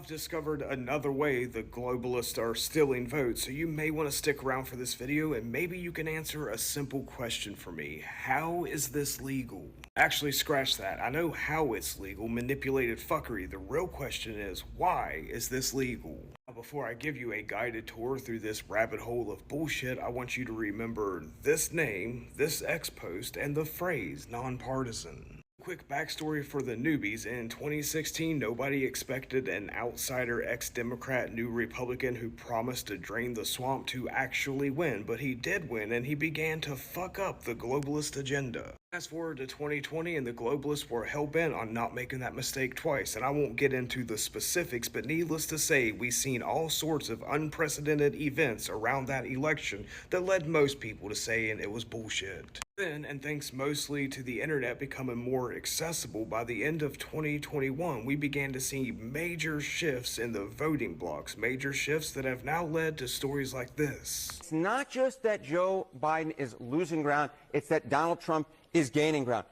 I've discovered another way the globalists are stealing votes, so you may want to stick around for this video and maybe you can answer a simple question for me. How is this legal? Actually, scratch that. I know how it's legal, manipulated fuckery. The real question is, why is this legal? Now, before I give you a guided tour through this rabbit hole of bullshit, I want you to remember this name, this X post, and the phrase nonpartisan. Quick backstory for the newbies. In 2016, nobody expected an outsider ex-Democrat, new Republican who promised to drain the swamp to actually win, but he did win and he began to fuck up the globalist agenda. Fast forward to 2020 and the globalists were hell-bent on not making that mistake twice, and I won't get into the specifics, but needless to say, we've seen all sorts of unprecedented events around that election that led most people to saying it was bullshit. Then, and thanks mostly to the internet becoming more accessible, by the end of 2021, we began to see major shifts in the voting blocks, major shifts that have now led to stories like this. It's not just that Joe Biden is losing ground, it's that Donald Trump is gaining ground.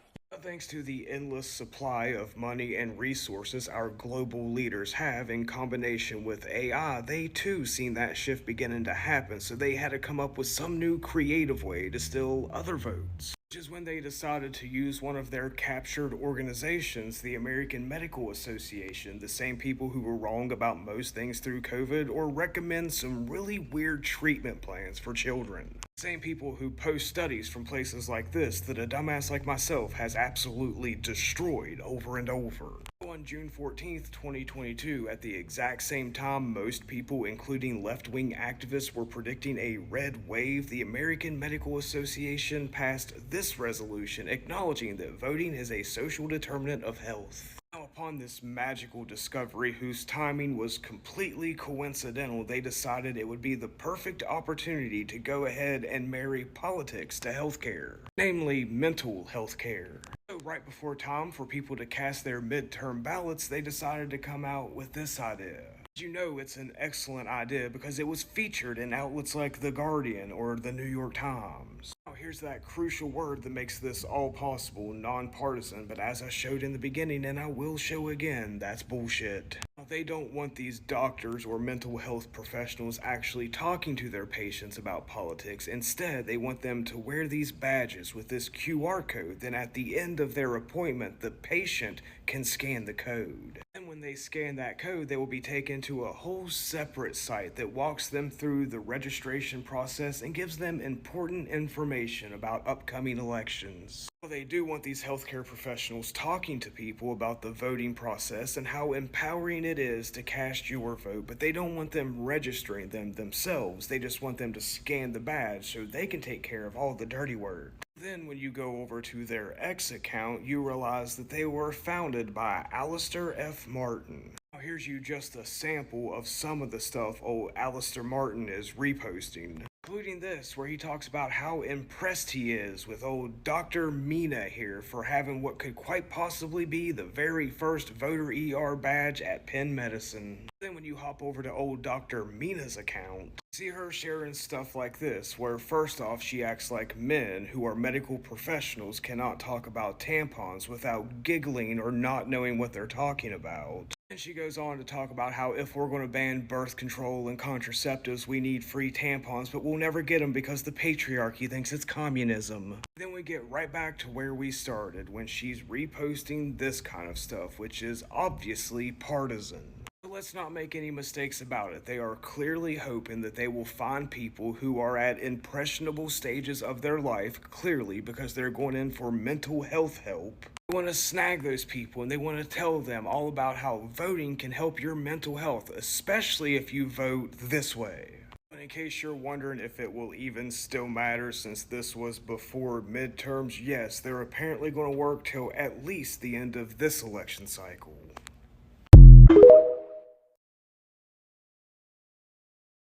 Thanks to the endless supply of money and resources our global leaders have in combination with AI, they too seen that shift beginning to happen, so they had to come up with some new creative way to steal other votes. Which is when they decided to use one of their captured organizations, the American Medical Association, the same people who were wrong about most things through COVID or recommend some really weird treatment plans for children. Same people who post studies from places like this that a dumbass like myself has absolutely destroyed over and over. On June 14th, 2022, at the exact same time most people, including left-wing activists, were predicting a red wave, the American Medical Association passed this resolution acknowledging that voting is a social determinant of health. Now, upon this magical discovery, whose timing was completely coincidental, they decided it would be the perfect opportunity to go ahead and marry politics to healthcare, namely mental health care. So right before time for people to cast their midterm ballots, they decided to come out with this idea. You know it's an excellent idea because it was featured in outlets like The Guardian or The New York Times. Now here's that crucial word that makes this all possible, nonpartisan, but as I showed in the beginning and I will show again, that's bullshit. Now, they don't want these doctors or mental health professionals actually talking to their patients about politics. Instead, they want them to wear these badges with this QR code, then at the end of their appointment, the patient can scan the code. And when they scan that code, they will be taken to a whole separate site that walks them through the registration process and gives them important information about upcoming elections. Well, they do want these healthcare professionals talking to people about the voting process and how empowering it is to cast your vote, but they don't want them registering them themselves. They just want them to scan the badge so they can take care of all the dirty work. Then when you go over to their X account, you realize that they were founded by Alistair F. Martin. Now here's you just a sample of some of the stuff old Alistair Martin is reposting, including this where he talks about how impressed he is with old Dr. Mina here for having what could quite possibly be the very first voter ER badge at Penn Medicine. Then when you hop over to old Dr. Mina's account, see her sharing stuff like this, where first off she acts like men who are medical professionals cannot talk about tampons without giggling or not knowing what they're talking about. And she goes on to talk about how if we're going to ban birth control and contraceptives, we need free tampons, but we'll never get them because the patriarchy thinks it's communism. Then we get right back to where we started, when she's reposting this kind of stuff, which is obviously partisan. But let's not make any mistakes about it. They are clearly hoping that they will find people who are at impressionable stages of their life, clearly because they're going in for mental health help. They want to snag those people and they want to tell them all about how voting can help your mental health, especially if you vote this way. And in case you're wondering if it will even still matter since this was before midterms, yes, they're apparently going to work till at least the end of this election cycle.